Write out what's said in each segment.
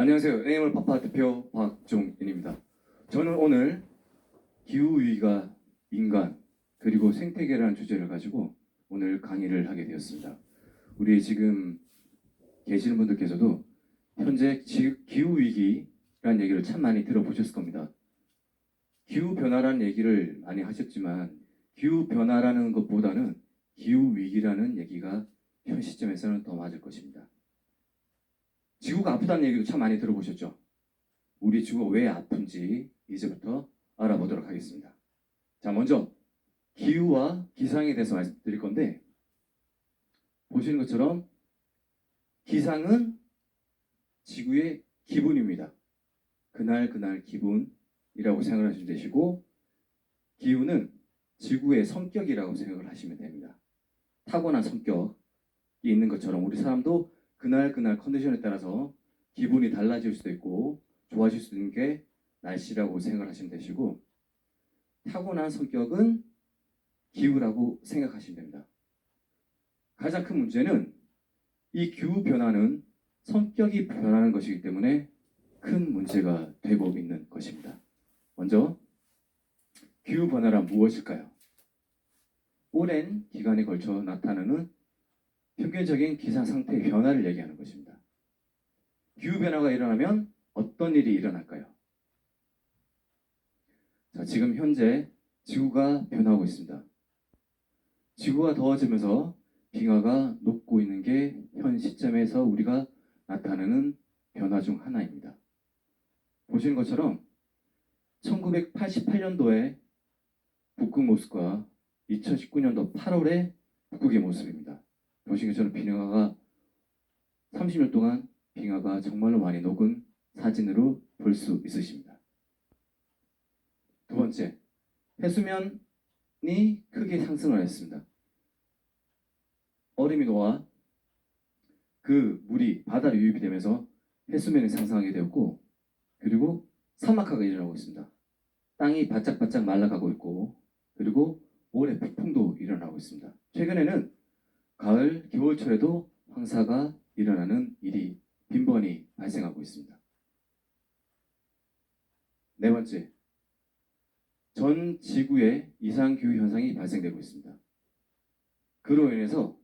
안녕하세요. 애니멀 파파 대표 박종인입니다. 저는 오늘 기후위기가 인간 그리고 생태계라는 주제를 가지고 오늘 강의를 하게 되었습니다. 우리 지금 계시는 분들께서도 현재 기후위기라는 얘기를 참 많이 들어보셨을 겁니다. 기후변화라는 얘기를 많이 하셨지만 기후변화라는 것보다는 기후위기라는 얘기가 현 시점에서는 더 맞을 것입니다. 지구가 아프다는 얘기도 참 많이 들어보셨죠? 우리 지구가 왜 아픈지 이제부터 알아보도록 하겠습니다. 자, 먼저 기후와 기상에 대해서 말씀드릴 건데, 보시는 것처럼 기상은 지구의 기분입니다. 그날 기분이라고 생각하시면 되시고, 기후는 지구의 성격이라고 생각을 하시면 됩니다. 타고난 성격이 있는 것처럼 우리 사람도 그날 컨디션에 따라서 기분이 달라질 수도 있고 좋아질 수 있는 게 날씨라고 생각하시면 되시고, 타고난 성격은 기후라고 생각하시면 됩니다. 가장 큰 문제는 이 기후 변화는 성격이 변하는 것이기 때문에 큰 문제가 되고 있는 것입니다. 먼저 기후 변화란 무엇일까요? 오랜 기간에 걸쳐 나타나는 평균적인 기상 상태의 변화를 얘기하는 것입니다. 기후 변화가 일어나면 어떤 일이 일어날까요? 자, 지금 현재 지구가 변하고 있습니다. 지구가 더워지면서 빙하가 녹고 있는 게 현 시점에서 우리가 나타내는 변화 중 하나입니다. 보시는 것처럼 1988년도에 북극 모습과 2019년도 8월의 북극의 모습입니다. 보시는 것처럼 빙하가 30년 동안 빙하가 정말로 많이 녹은 사진으로 볼 수 있으십니다. 두 번째, 해수면이 크게 상승을 했습니다. 얼음이 녹아 그 물이 바다로 유입이 되면서 해수면이 상승하게 되었고, 그리고 사막화가 일어나고 있습니다. 땅이 바짝바짝 말라가고 있고, 그리고 올해 폭풍도 일어나고 있습니다. 최근에는 가을, 겨울철에도 황사가 일어나는 일이 빈번히 발생하고 있습니다. 네 번째, 전 지구에 이상기후 현상이 발생되고 있습니다. 그로 인해서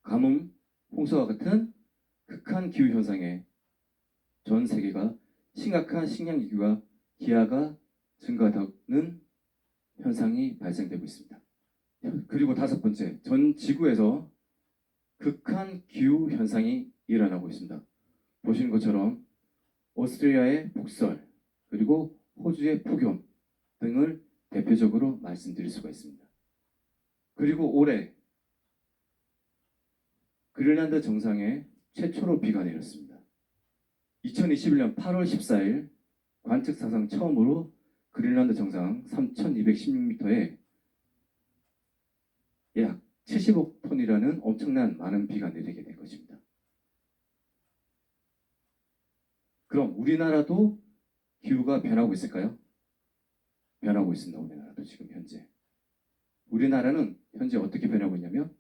가뭄, 홍수와 같은 극한 기후 현상에 전 세계가 심각한 식량위기와 기아가 증가하는 현상이 발생되고 있습니다. 그리고 다섯 번째, 전 지구에서 극한 기후 현상이 일어나고 있습니다. 보시는 것처럼 오스트레일리아의 북설, 그리고 호주의 폭염 등을 대표적으로 말씀드릴 수가 있습니다. 그리고 올해 그린란드 정상에 최초로 비가 내렸습니다. 2021년 8월 14일 관측 사상 처음으로 그린란드 정상 3,216m에 약 70억 톤이라는 엄청난 많은 비가 내리게 된 것입니다. 그럼 우리나라도 기후가 변하고 있을까요? 변하고 있습니다. 우리나라도 지금 현재. 우리나라는 현재 어떻게 변하고 있냐면,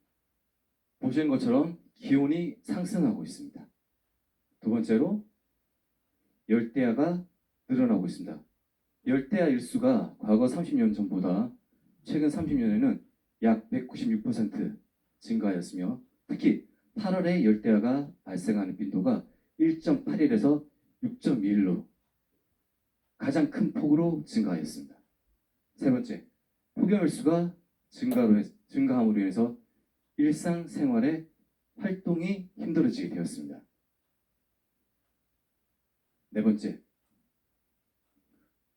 보시는 것처럼 기온이 상승하고 있습니다. 두 번째로 열대야가 늘어나고 있습니다. 열대야 일수가 과거 30년 전보다 최근 30년에는 약 196% 증가하였으며, 특히 8월에 열대야가 발생하는 빈도가 1.8일에서 6.2일로 가장 큰 폭으로 증가하였습니다. 세 번째, 폭염일수가 증가함으로 인해서 일상생활의 활동이 힘들어지게 되었습니다. 네 번째,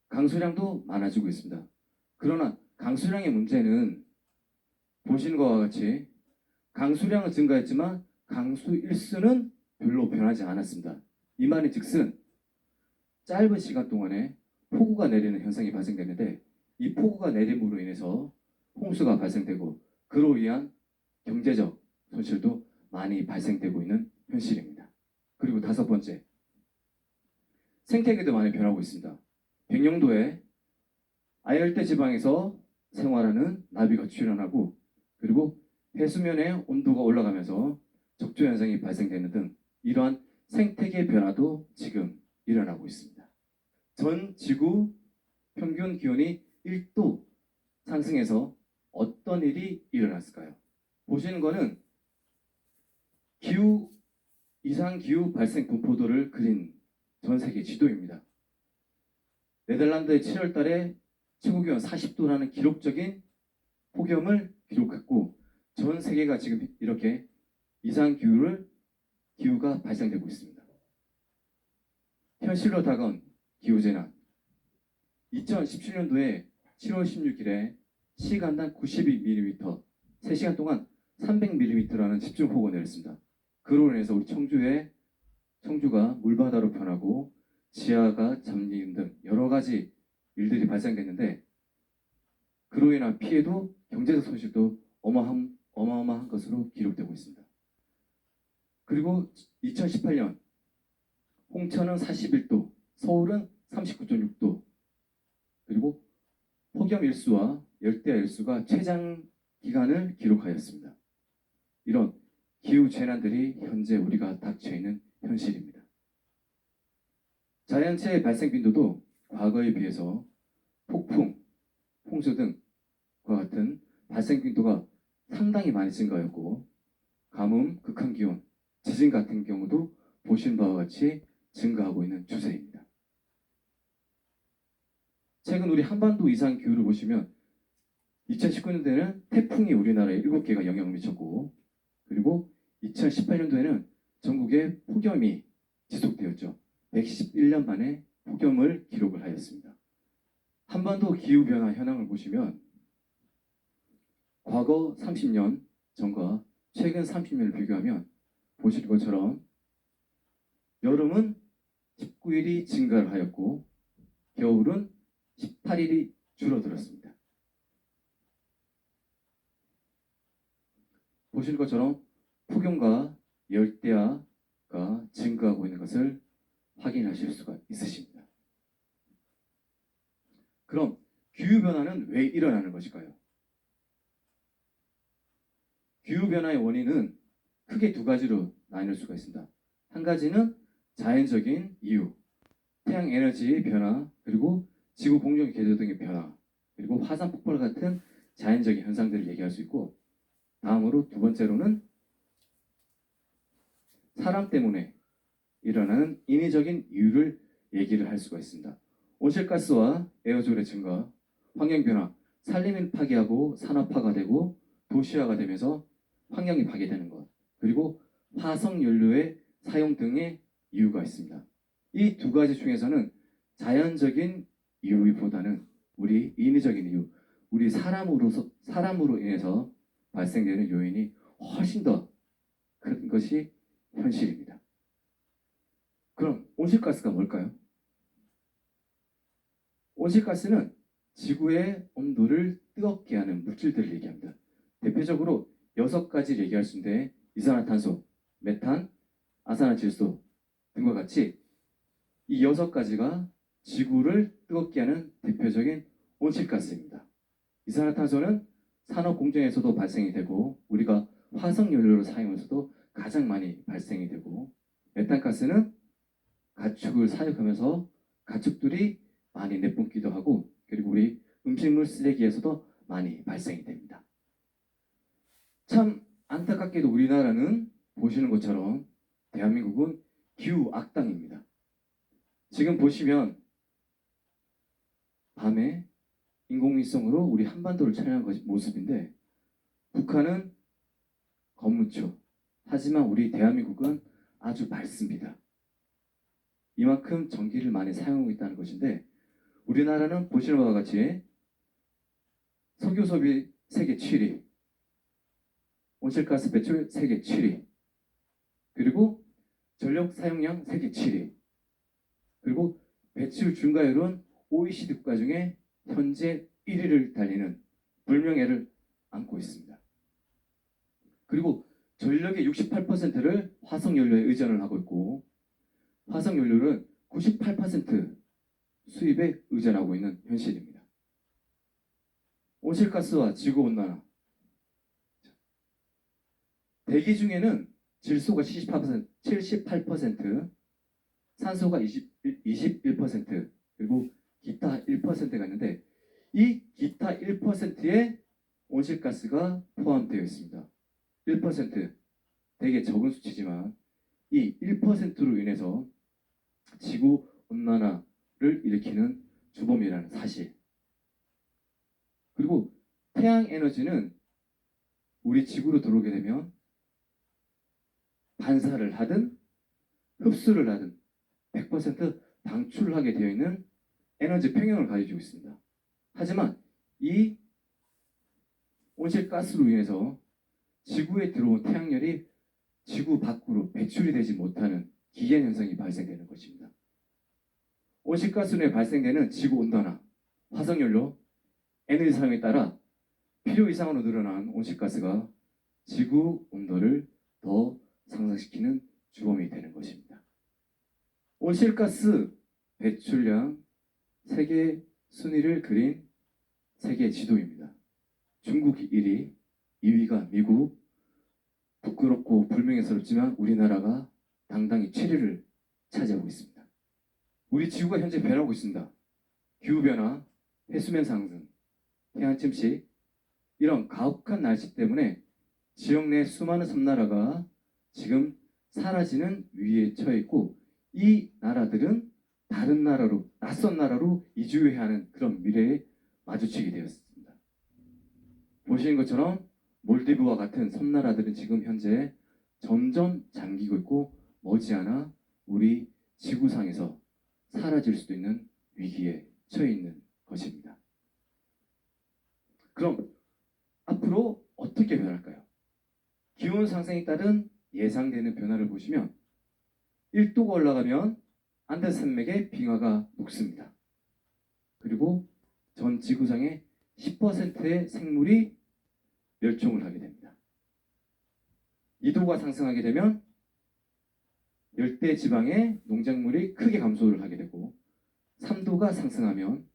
강수량도 많아지고 있습니다. 그러나 강수량의 문제는 보시는 것과 같이 강수량은 증가했지만 강수 일수는 별로 변하지 않았습니다. 이 말인 즉슨 짧은 시간 동안에 폭우가 내리는 현상이 발생되는데, 이 폭우가 내림으로 인해서 홍수가 발생되고 그로 인한 경제적 손실도 많이 발생되고 있는 현실입니다. 그리고 다섯 번째, 생태계도 많이 변하고 있습니다. 백령도에 아열대 지방에서 생활하는 나비가 출현하고, 그리고 해수면의 온도가 올라가면서 적조 현상이 발생되는 등 이러한 생태계 변화도 지금 일어나고 있습니다. 전 지구 평균 기온이 1도 상승해서 어떤 일이 일어났을까요? 보시는 거는 이상 기후 발생 분포도를 그린 전 세계 지도입니다. 네덜란드의 7월 달에 최고기온 40도라는 기록적인 폭염을 기록했고 전 세계가 지금 이렇게 이상 기후가 발생되고 있습니다. 현실로 다가온 기후재난 2017년도에 7월 16일에 시간당 92mm, 3시간 동안 300mm라는 집중폭우가 내렸습니다. 그로 인해서 우리 청주가 물바다로 변하고 지하가 잠기는 등 여러 가지 일들이 발생됐는데 그로 인한 피해도 경제적 손실도 어마어마한 것으로 기록되고 있습니다. 그리고 2018년 홍천은 41도, 서울은 39.6도, 그리고 폭염 일수와 열대야 일수가 최장 기간을 기록하였습니다. 이런 기후 재난들이 현재 우리가 닥쳐 있는 현실입니다. 자연재해 발생 빈도도 과거에 비해서 폭풍, 홍수 등과 같은 발생 빈도가 상당히 많이 증가하였고 가뭄, 극한기온, 지진 같은 경우도 보신 바와 같이 증가하고 있는 추세입니다. 최근 우리 한반도 이상 기후를 보시면 2019년도에는 태풍이 우리나라에 7개가 영향을 미쳤고 그리고 2018년도에는 전국에 폭염이 지속되었죠. 111년 만에 폭염을 기록을 하였습니다. 한반도 기후변화 현황을 보시면 과거 30년 전과 최근 30년을 비교하면 보실 것처럼 여름은 19일이 증가를 하였고 겨울은 18일이 줄어들었습니다. 보실 것처럼 폭염과 열대야가 증가하고 있는 것을 확인하실 수가 있으십니다. 그럼 기후변화는 왜 일어나는 것일까요? 기후변화의 원인은 크게 두 가지로 나눌 수가 있습니다. 한 가지는 자연적인 이유, 태양에너지의 변화, 그리고 지구 공정 궤도 등의 변화, 그리고 화산 폭발 같은 자연적인 현상들을 얘기할 수 있고 다음으로 두 번째로는 사람 때문에 일어나는 인위적인 이유를 얘기를 할 수가 있습니다. 온실가스와 에어졸의 증가, 환경변화, 산림을 파괴하고 산업화가 되고 도시화가 되면서 환경이 파괴되는 것, 그리고 화석연료의 사용 등의 이유가 있습니다. 이 두 가지 중에서는 자연적인 이유보다는 우리 인위적인 이유, 우리 사람으로 인해서 발생되는 요인이 훨씬 더 큰 것이 현실입니다. 그럼 온실가스가 뭘까요? 온실가스는 지구의 온도를 뜨겁게 하는 물질들을 얘기합니다. 대표적으로 6가지를 얘기할 수 있는데 이산화탄소, 메탄, 아산화질소 등과 같이 이 6가지가 지구를 뜨겁게 하는 대표적인 온실가스입니다. 이산화탄소는 산업 공정에서도 발생이 되고 우리가 화석연료를 사용해서도 가장 많이 발생이 되고 메탄가스는 가축을 사육하면서 가축들이 많이 내뿜기도 하고 그리고 우리 음식물 쓰레기에서도 많이 발생이 됩니다. 참 안타깝게도 우리나라는 보시는 것처럼 대한민국은 기후 악당입니다. 지금 보시면 밤에 인공위성으로 우리 한반도를 촬영한 모습인데 북한은 검무초, 하지만 우리 대한민국은 아주 맑습니다. 이만큼 전기를 많이 사용하고 있다는 것인데 우리나라는 보시는 바와 같이 석유 소비 세계 7위, 온실가스 배출 세계 7위, 그리고 전력 사용량 세계 7위, 그리고 배출 증가율은 OECD 국가 중에 현재 1위를 달리는 불명예를 안고 있습니다. 그리고 전력의 68%를 화석연료에 의존을 하고 있고 화석연료는 98% 수입에 의존하고 있는 현실입니다. 온실가스와 지구온난화 대기 중에는 질소가 78%, 산소가 21%, 그리고 기타 1%가 있는데 이 기타 1%에 온실가스가 포함되어 있습니다. 1% 되게 적은 수치지만 이 1%로 인해서 지구 온난화를 일으키는 주범이라는 사실. 그리고 태양 에너지는 우리 지구로 들어오게 되면 반사를 하든 흡수를 하든 100% 방출을 하게 되어 있는 에너지 평형을 가지고 있습니다. 하지만 이 온실가스로 인해서 지구에 들어온 태양열이 지구 밖으로 배출이 되지 못하는 기현 현상이 발생되는 것입니다. 온실가스로 인해 발생되는 지구온난화, 화석연료, 에너지 사용에 따라 필요 이상으로 늘어난 온실가스가 지구 온도를 더 상승시키는 주범이 되는 것입니다. 온실가스 배출량 세계 순위를 그린 세계 지도입니다. 중국이 1위, 2위가 미국, 부끄럽고 불명예스럽지만 우리나라가 당당히 7위를 차지하고 있습니다. 우리 지구가 현재 변하고 있습니다. 기후변화, 해수면 상승, 해안 침식, 이런 가혹한 날씨 때문에 지역 내 수많은 섬나라가 지금 사라지는 위기에 처해 있고 이 나라들은 다른 나라로, 낯선 나라로 이주해야 하는 그런 미래에 마주치게 되었습니다. 보시는 것처럼 몰디브와 같은 섬나라들은 지금 현재 점점 잠기고 있고 머지않아 우리 지구상에서 사라질 수도 있는 위기에 처해 있는 것입니다. 그럼 앞으로 어떻게 변할까요? 기온 상승에 따른 예상되는 변화를 보시면 1도가 올라가면 안데스 산맥의 빙하가 녹습니다. 그리고 전 지구상의 10%의 생물이 멸종을 하게 됩니다. 2도가 상승하게 되면 열대 지방의 농작물이 크게 감소를 하게 되고 3도가 상승하면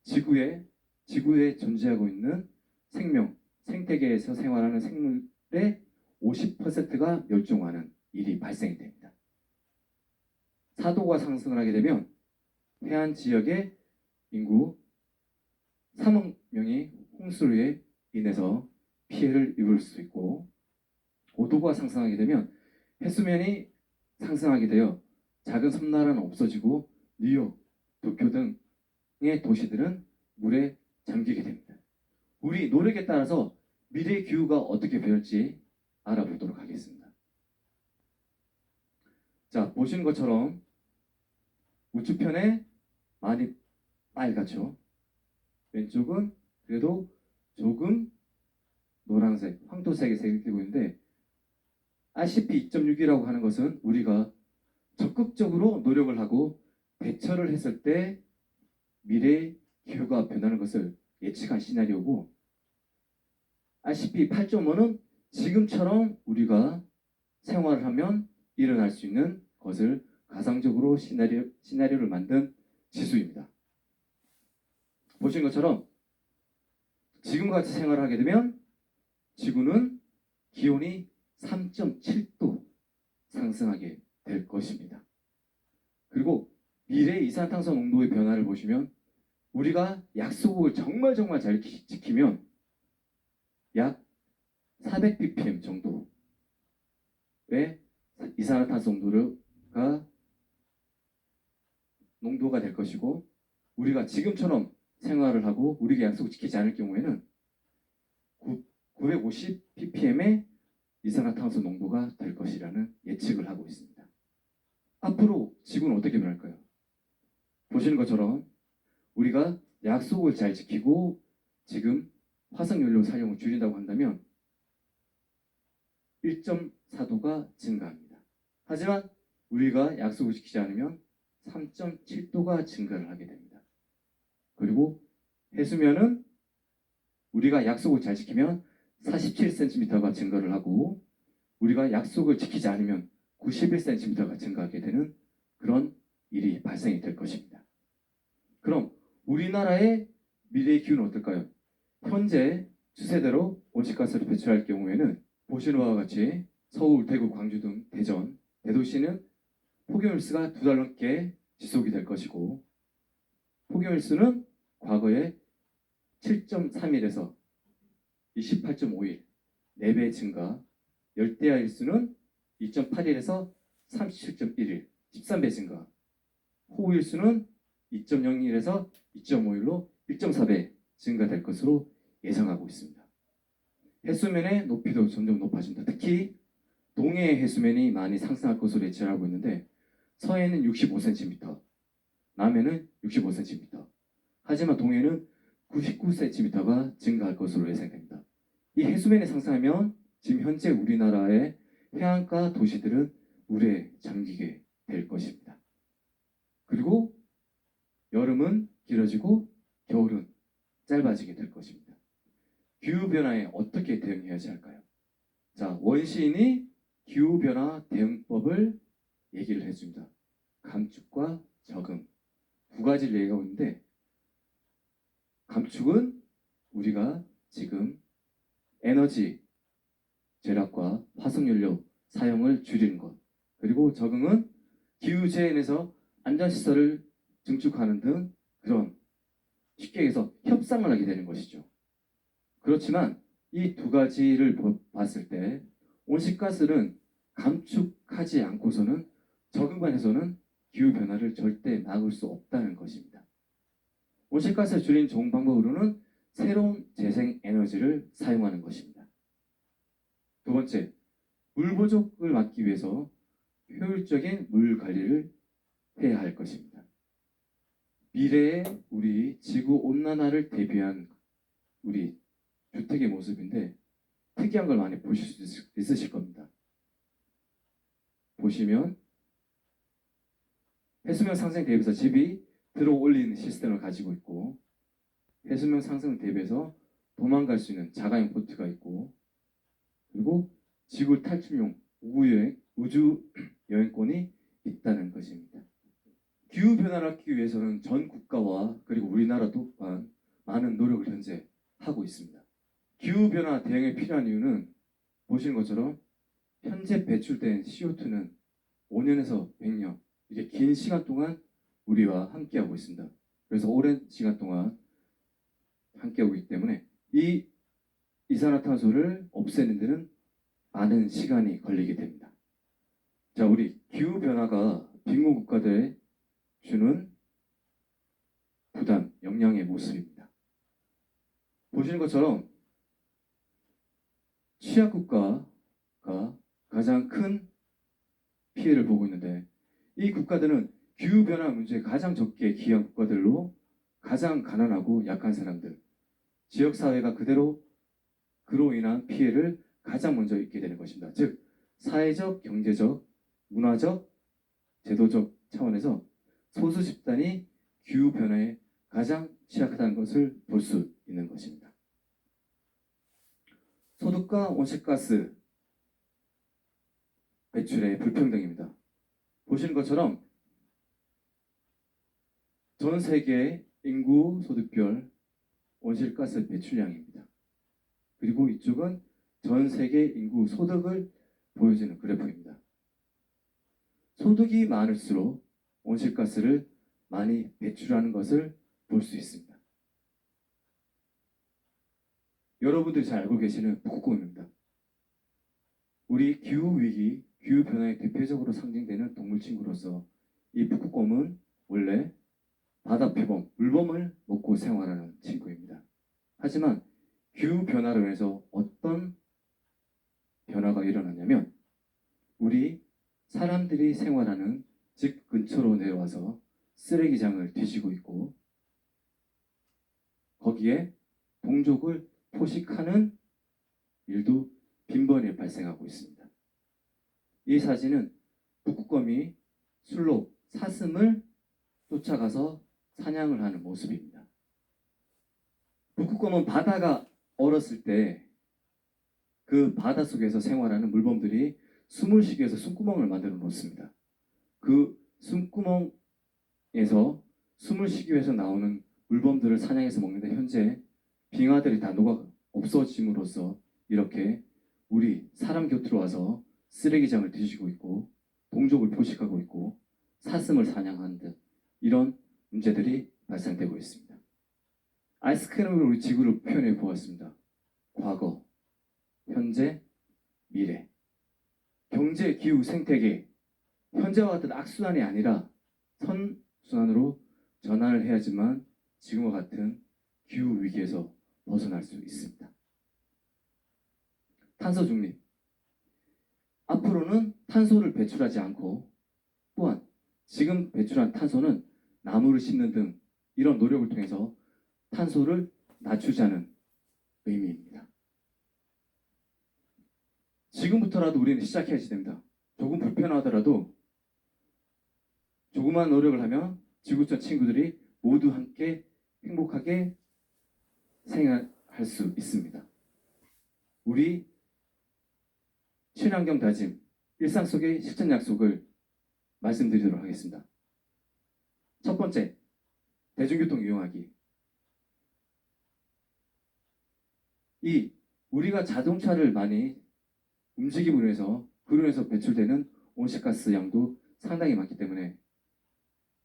지구에 존재하고 있는 생명, 생태계에서 생활하는 생물의 50%가 멸종하는 일이 발생이 됩니다. 4도가 상승을 하게 되면 해안 지역의 인구 3억 명이 홍수로 인해서 피해를 입을 수 있고 5도가 상승하게 되면 해수면이 상승하게 되어 작은 섬나라는 없어지고 뉴욕, 도쿄 등의 도시들은 물에 잠기게 됩니다. 우리 노력에 따라서 미래 기후가 어떻게 변할지 알아보도록 하겠습니다. 자, 보시는 것처럼 우측편에 많이 빨갛죠. 왼쪽은 그래도 조금 노란색, 황토색의 색이 띄고 있는데 RCP 2.6이라고 하는 것은 우리가 적극적으로 노력을 하고 대처를 했을 때 미래 기후가 변하는 것을 예측한 시나리오고 RCP 8.5는 지금처럼 우리가 생활을 하면 일어날 수 있는 것을 가상적으로 시나리오를 만든 지수입니다. 보신 것처럼 지금과 같이 생활을 하게 되면 지구는 기온이 3.7도 상승하게 될 것입니다. 그리고 미래의 이산화탄소 농도의 변화를 보시면 우리가 약속을 정말 잘 지키면 약 400ppm 정도의 이산화탄소 농도가 될 것이고 우리가 지금처럼 생활을 하고 우리가 약속을 지키지 않을 경우에는 950ppm의 이산화탄소 농도가 될 것이라는 예측을 하고 있습니다. 앞으로 지구는 어떻게 변할까요? 보시는 것처럼 우리가 약속을 잘 지키고 지금 화석연료 사용을 줄인다고 한다면 1.4도가 증가합니다. 하지만 우리가 약속을 지키지 않으면 3.7도가 증가를 하게 됩니다. 그리고 해수면은 우리가 약속을 잘 지키면 47cm가 증가를 하고 우리가 약속을 지키지 않으면 91cm가 증가하게 되는 그런 일이 발생이 될 것입니다. 그럼 우리나라의 미래의 기후는 어떨까요? 현재 추세대로 온실가스를 배출할 경우에는 보시는 바와 같이 서울, 대구, 광주 등 대전, 대도시는 폭염일수가 2달 넘게 지속이 될 것이고 폭염일수는 과거에 7.3일에서 28.5일, 4배 증가, 열대야 일수는 2.8일에서 37.1일, 13배 증가, 호우일수는 2.0일에서 2.5일로 1.4배 증가될 것으로 예상하고 있습니다. 해수면의 높이도 점점 높아진다. 특히 동해 해수면이 많이 상승할 것으로 예측하고 있는데 서해는 65cm, 남해는 65cm, 하지만 동해는 99cm가 증가할 것으로 예상됩니다. 이 해수면이 상승하면 지금 현재 우리나라의 해안가 도시들은 물에 잠기게 될 것입니다. 그리고 여름은 길어지고 겨울은 짧아지게 될 것입니다. 기후변화에 어떻게 대응해야지 할까요? 자, 원시인이 기후변화 대응법을 얘기를 해줍니다. 감축과 적응 2가지를 얘기하고 있는데 감축은 우리가 지금 에너지 절약과 화석연료 사용을 줄이는 것, 그리고 적응은 기후재해에서 안전시설을 증축하는 등 그런 쉽게 얘기해서 협상을 하게 되는 것이죠. 그렇지만 이 2가지를 봤을 때 온실가스는 감축하지 않고서는 적응만 해서는 기후변화를 절대 막을 수 없다는 것입니다. 온실가스를 줄이는 좋은 방법으로는 새로운 재생에너지를 사용하는 것입니다. 2번째, 물 부족을 막기 위해서 효율적인 물 관리를 해야 할 것입니다. 미래의 우리 지구온난화를 대비한 우리 주택의 모습인데 특이한 걸 많이 보실 수 있으실 겁니다. 보시면 해수면 상승 대비해서 집이 들어 올리는 시스템을 가지고 있고 해수면 상승 대비해서 도망갈 수 있는 자가용 보트가 있고 그리고 지구 탈출용 우주 여행권이 있다는 것입니다. 기후변화를 막기 위해서는 전 국가와 그리고 우리나라 또한 많은 노력을 현재 하고 있습니다. 기후변화 대응에 필요한 이유는 보시는 것처럼 현재 배출된 CO2는 5년에서 100년 이게 긴 시간 동안 우리와 함께하고 있습니다. 그래서 오랜 시간 동안 함께하고 있기 때문에 이 이산화탄소를 없애는 데는 많은 시간이 걸리게 됩니다. 자, 우리 기후변화가 빈곤 국가들에 주는 부담, 영향의 모습입니다. 보시는 것처럼 취약국가가 가장 큰 피해를 보고 있는데 이 국가들은 기후변화 문제에 가장 적게 기여한 국가들로 가장 가난하고 약한 사람들, 지역사회가 그로 인한 피해를 가장 먼저 입게 되는 것입니다. 즉, 사회적, 경제적, 문화적, 제도적 차원에서 소수 집단이 기후변화에 가장 취약하다는 것을 볼 수 있는 것입니다. 소득과 온실가스 배출의 불평등입니다. 보시는 것처럼 전 세계 인구 소득별 온실가스 배출량입니다. 그리고 이쪽은 전 세계 인구 소득을 보여주는 그래프입니다. 소득이 많을수록 온실가스를 많이 배출하는 것을 볼 수 있습니다. 여러분들이 잘 알고 계시는 북극곰입니다. 우리 기후위기, 기후변화의 대표적으로 상징되는 동물친구로서 이 북극곰은 원래 바다표범, 물범을 먹고 생활하는 친구입니다. 하지만 기후변화로 인해서 어떤 변화가 일어났냐면 우리 사람들이 생활하는 집 근처로 내려와서 쓰레기장을 뒤지고 있고 거기에 동족을 포식하는 일도 빈번히 발생하고 있습니다. 이 사진은 북극곰이 술록 사슴을 쫓아가서 사냥을 하는 모습입니다. 북극곰은 바다가 얼었을 때 그 바다 속에서 생활하는 물범들이 숨을 쉬기 위해서 숨구멍을 만들어 놓습니다. 그 숨구멍에서 숨을 쉬기 위해서 나오는 물범들을 사냥해서 먹는데 현재 빙하들이 다 녹아 없어짐으로써 이렇게 우리 사람 곁으로 와서 쓰레기장을 뒤지고 있고 동족을 포식하고 있고 사슴을 사냥하는 등 이런 문제들이 발생되고 있습니다. 아이스크림으로 우리 지구를 표현해 보았습니다. 과거, 현재, 미래. 경제, 기후, 생태계. 현재와 같은 악순환이 아니라 선순환으로 전환을 해야지만 지금과 같은 기후 위기에서 벗어날 수 있습니다. 탄소 중립. 앞으로는 탄소를 배출하지 않고 또한 지금 배출한 탄소는 나무를 심는 등 이런 노력을 통해서 탄소를 낮추자는 의미입니다. 지금부터라도 우리는 시작해야지 됩니다. 조금 불편하더라도 조그만 노력을 하면 지구촌 친구들이 모두 함께 행복하게 생활할 수 있습니다. 우리 친환경 다짐, 일상 속의 실천 약속을 말씀드리도록 하겠습니다. 첫 번째, 대중교통 이용하기. 우리가 자동차를 많이 움직임으로 해서 그로 인해서 배출되는 온실가스 양도 상당히 많기 때문에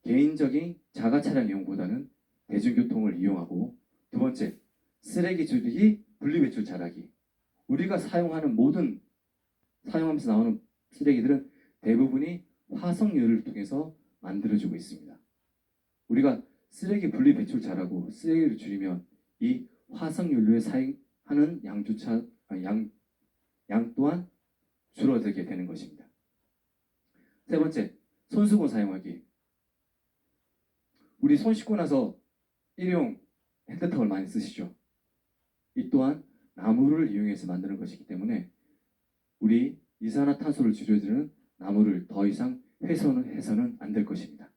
개인적인 자가 차량 이용보다는 대중교통을 이용하고, 두 번째, 쓰레기 줄이기, 분리배출 잘하기. 우리가 사용하면서 나오는 쓰레기들은 대부분이 화석연료를 통해서 만들어지고 있습니다. 우리가 쓰레기 분리배출 잘하고 쓰레기를 줄이면 이 화석연료에 사용하는 양 또한 줄어들게 되는 것입니다. 세 번째, 손수건 사용하기. 우리 손 씻고 나서 일회용 핸드타월 많이 쓰시죠? 이 또한 나무를 이용해서 만드는 것이기 때문에 우리 이산화탄소를 줄여주는 나무를 더 이상 해서는 안 될 것입니다.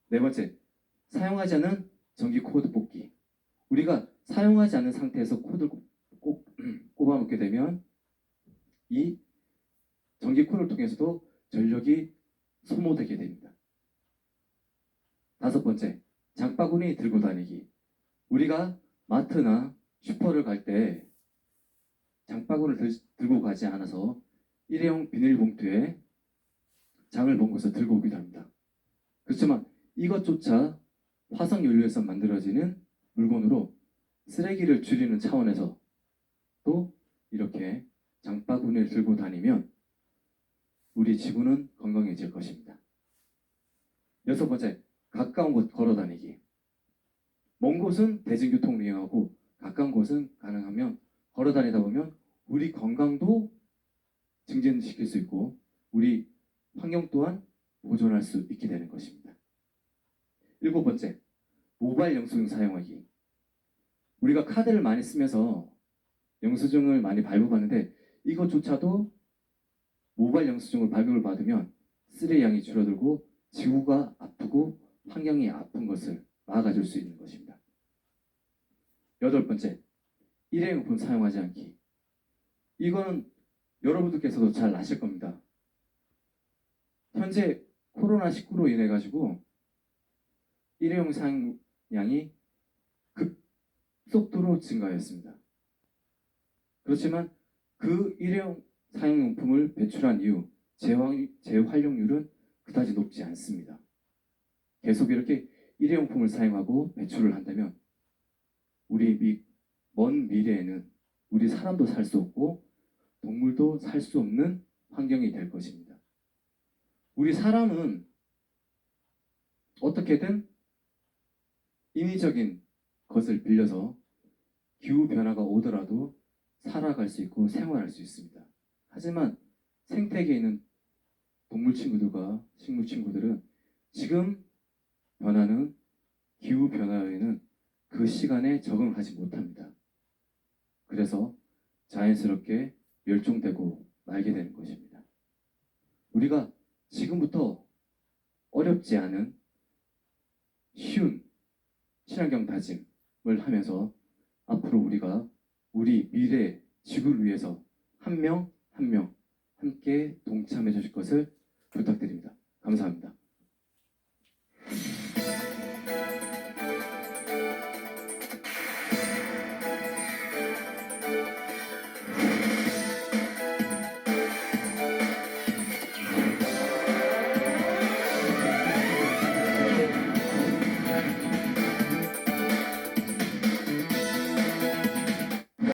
네 번째, 사용하지 않은 전기 코드 뽑기. 우리가 사용하지 않는 상태에서 코드를 꼽아놓게 되면 이 전기 코드를 통해서도 전력이 소모되게 됩니다. 다섯 번째, 장바구니 들고 다니기. 우리가 마트나 슈퍼를 갈 때 장바구니를 들고 가지 않아서 일회용 비닐봉투에 장을 본 것을 들고 오기도 합니다. 그렇지만 이것조차 화석연료에서 만들어지는 물건으로 쓰레기를 줄이는 차원에서 또 이렇게 장바구니를 들고 다니면 우리 지구는 건강해질 것입니다. 여섯 번째, 가까운 곳 걸어 다니기. 먼 곳은 대중교통을 이용하고 가까운 곳은 가능하면 걸어 다니다 보면 우리 건강도 증진시킬 수 있고 우리 환경 또한 보존할 수 있게 되는 것입니다. 일곱 번째, 모바일 영수증 사용하기. 우리가 카드를 많이 쓰면서 영수증을 많이 발급하는데 이것조차도 모바일 영수증을 발급을 받으면 쓰레기 양이 줄어들고 지구가 아프고 환경이 아픈 것을 막아줄 수 있는 것입니다. 여덟 번째, 일회용품 사용하지 않기. 이거는 여러분들께서도 잘 아실 겁니다. 현재 코로나19로 인해 가지고 일회용 사용량이 급속도로 증가했습니다. 그렇지만 그 일회용 사용용품을 배출한 이후 재활용률은 그다지 높지 않습니다. 계속 이렇게 일회용품을 사용하고 배출을 한다면 우리 먼 미래에는 우리 사람도 살 수 없고 동물도 살 수 없는 환경이 될 것입니다. 우리 사람은 어떻게든 인위적인 것을 빌려서 기후변화가 오더라도 살아갈 수 있고 생활할 수 있습니다. 하지만 생태계에 있는 동물 친구들과 식물 친구들은 지금 변화는 기후변화에는 그 시간에 적응하지 못합니다. 그래서 자연스럽게 멸종되고 말게 되는 것입니다. 우리가 지금부터 어렵지 않은 쉬운 친환경 다짐을 하면서 앞으로 우리가 우리 미래 지구를 위해서 한 명 한 명 함께 동참해 주실 것을 부탁드립니다. 감사합니다.